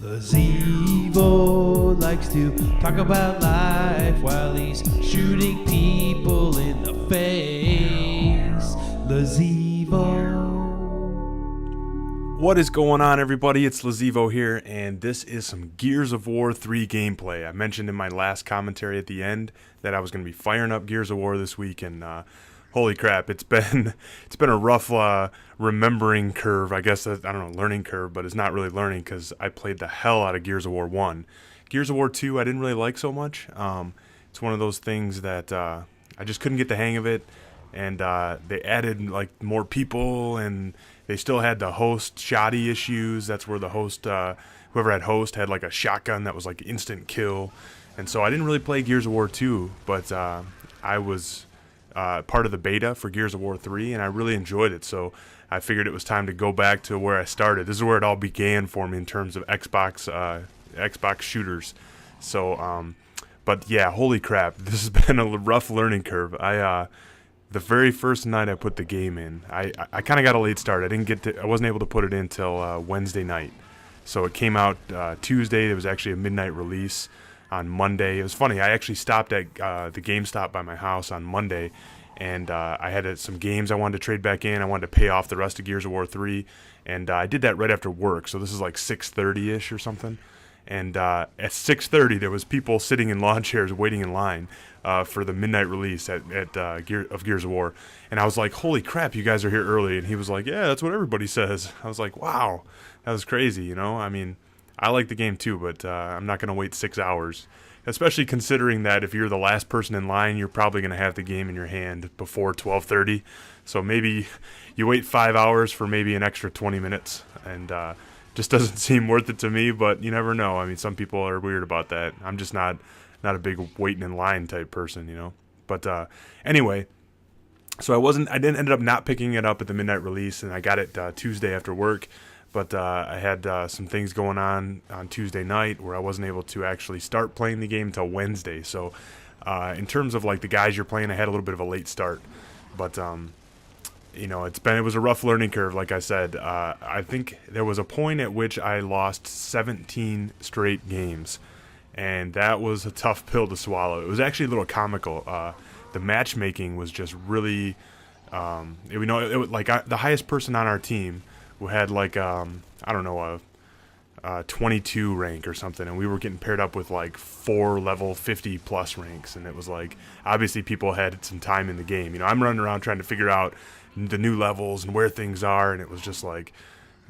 LeZevo likes to talk about life while he's shooting people in the face. LeZevo. What is going on, everybody? It's LeZevo here, and this is some Gears of War 3 gameplay. I mentioned in my last commentary at the end that I was going to be firing up Gears of War this week, and holy crap, it's been a rough remembering curve. I guess I don't know, learning curve, but it's not really learning because I played the hell out of Gears of War 1. Gears of War 2 I didn't really like so much. It's one of those things that I just couldn't get the hang of it, and they added like more people, and they still had the host shoddy issues. That's where the host, whoever had host, had like a shotgun that was like instant kill. And so I didn't really play Gears of War 2, but I was part of the beta for Gears of War 3, and I really enjoyed it. So I figured it was time to go back to where I started. This is where it all began for me in terms of Xbox shooters. So, but yeah, holy crap, this has been a rough learning curve. The very first night I put the game in, I kind of got a late start. I wasn't able to put it in till Wednesday night. So it came out Tuesday. It was actually a midnight release on Monday. It was funny. I actually stopped at the GameStop by my house on Monday, and I had some games I wanted to trade back in. I wanted to pay off the rest of Gears of War 3, and I did that right after work. So this is like 6:30-ish or something. And at 6:30, there was people sitting in lawn chairs waiting in line for the midnight release of Gears of War. And I was like, holy crap, you guys are here early. And he was like, yeah, that's what everybody says. I was like, wow, that was crazy, you know? I mean, I like the game too, but I'm not going to wait 6 hours, especially considering that if you're the last person in line, you're probably going to have the game in your hand before 12:30. So maybe you wait 5 hours for maybe an extra 20 minutes, and just doesn't seem worth it to me, but you never know. I mean, some people are weird about that. I'm just not a big waiting in line type person, you know. But anyway, so I ended up not picking it up at the midnight release, and I got it Tuesday after work. But I had some things going on Tuesday night where I wasn't able to actually start playing the game until Wednesday. So in terms of like the guys you're playing, I had a little bit of a late start. But you know, it was a rough learning curve, like I said. I think there was a point at which I lost 17 straight games, and that was a tough pill to swallow. It was actually a little comical. The matchmaking was just really, the highest person on our team who had like I don't know, a 22 rank or something, and we were getting paired up with like 4 level 50 plus ranks, and it was like obviously people had some time in the game. You know, I'm running around trying to figure out the new levels and where things are, and it was just like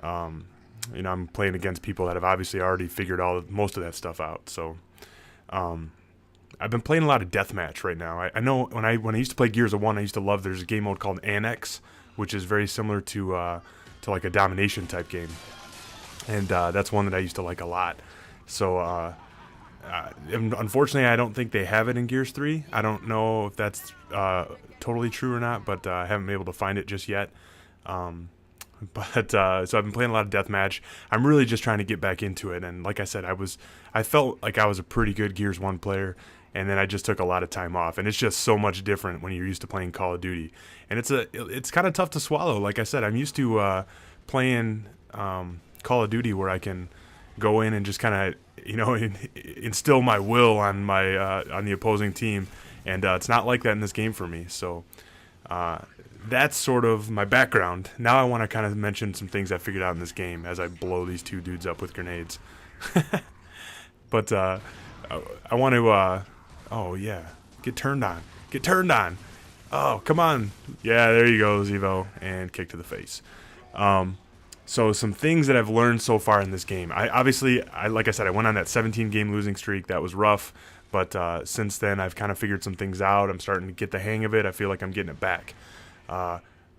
you know, I'm playing against people that have obviously already figured most of that stuff out. So I've been playing a lot of deathmatch right now. I know when I used to play Gears of 1, I used to love, there's a game mode called Annex, which is very similar to like a domination type game, and that's one that I used to like a lot. So unfortunately, I don't think they have it in Gears 3. I don't know if that's totally true or not, but I haven't been able to find it just yet. So I've been playing a lot of deathmatch. I'm really just trying to get back into it, and like I said, I felt like I was a pretty good Gears 1 player, and then I just took a lot of time off, and it's just so much different when you're used to playing Call of Duty, and it's kind of tough to swallow. Like I said, I'm used to playing Call of Duty where I can go in and just kind of, you know, instill my will on the opposing team, and it's not like that in this game for me. So that's sort of my background. Now I want to kind of mention some things I figured out in this game as I blow these two dudes up with grenades. But I want to oh yeah, get turned on. Oh, come on. Yeah, there you go, LeZevo, and kick to the face. So some things that I've learned so far in this game. Like I said, I went on that 17 game losing streak. That was rough, but since then I've kind of figured some things out. I'm starting to get the hang of it. I feel like I'm getting it back.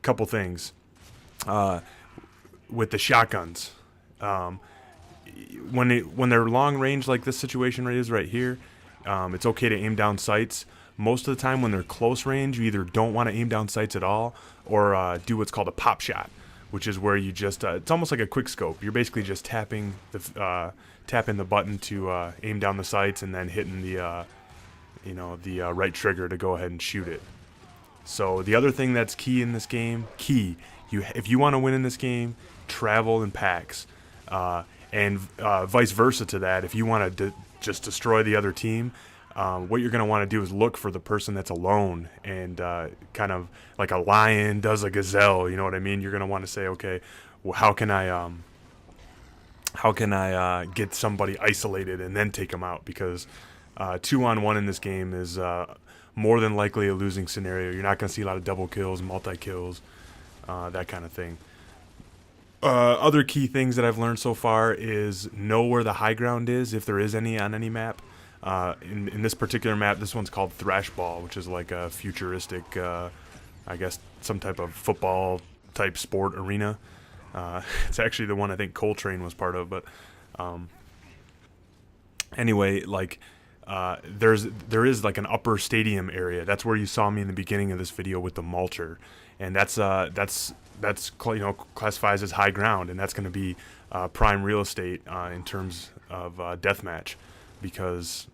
Couple things with the shotguns. When they're long range, like this situation is right here, it's okay to aim down sights. Most of the time when they're close range, you either don't want to aim down sights at all, or do what's called a pop shot, which is where you just it's almost like a quick scope. You're basically just tapping the button to aim down the sights, and then hitting the right trigger to go ahead and shoot it. So the other thing that's key in this game, if you want to win in this game, travel in packs. and vice versa to that. If you want to just destroy the other team, what you're going to want to do is look for the person that's alone, and kind of like a lion does a gazelle. You know what I mean? You're going to want to say, okay, well, how can I get somebody isolated and then take them out? Because 2-on-1 in this game is more than likely a losing scenario. You're not going to see a lot of double kills, multi-kills, that kind of thing. Other key things that I've learned so far is know where the high ground is, if there is any on any map. In this particular map, this one's called Thrash Ball, which is like a futuristic, I guess, some type of football type sport arena. It's actually the one I think Coltrane was part of, but anyway, like there is like an upper stadium area. That's where you saw me in the beginning of this video with the mulcher, and that's classifies as high ground, and that's going to be prime real estate in terms of deathmatch, because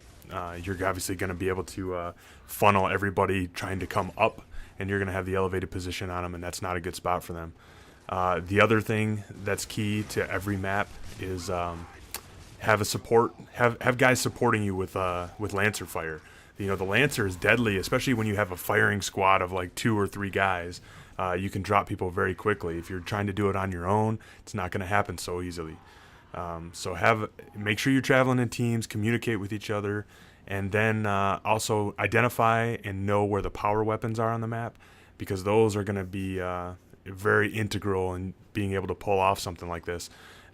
you're obviously going to be able to funnel everybody trying to come up, and you're going to have the elevated position on them, and that's not a good spot for them. The other thing that's key to every map is have guys supporting you with Lancer fire. You know, the Lancer is deadly, especially when you have a firing squad of like 2 or 3 guys. You can drop people very quickly. If you're trying to do it on your own, it's not going to happen so easily. So make sure you're traveling in teams, communicate with each other, and then also identify and know where the power weapons are on the map, because those are going to be very integral in being able to pull off something like this.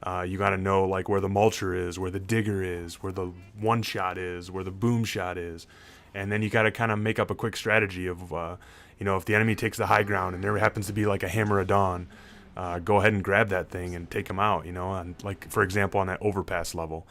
You got to know like where the mulcher is, where the digger is, where the one shot is, where the boom shot is, and then you got to kind of make up a quick strategy of if the enemy takes the high ground and there happens to be like a Hammer of Dawn, go ahead and grab that thing and take them out, and like, for example, on that overpass level.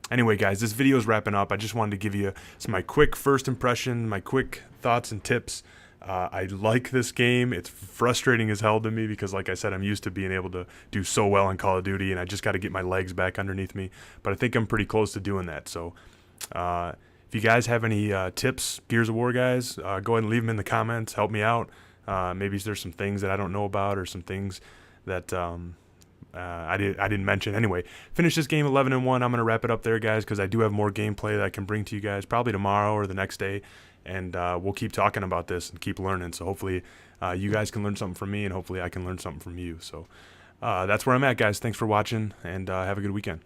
Anyway, guys, this video is wrapping up. I just wanted to give you my quick first impression, my quick thoughts and tips. I like this game. It's frustrating as hell to me because, like I said, I'm used to being able to do so well in Call of Duty, and I just got to get my legs back underneath me. But I think I'm pretty close to doing that. So if you guys have any tips, Gears of War guys, go ahead and leave them in the comments. Help me out. Maybe there's some things that I don't know about, or some things that I didn't mention. Anyway, finish this game 11-1. I'm going to wrap it up there, guys, because I do have more gameplay that I can bring to you guys probably tomorrow or the next day. And we'll keep talking about this and keep learning. So hopefully you guys can learn something from me, and hopefully I can learn something from you. So that's where I'm at, guys. Thanks for watching, and have a good weekend.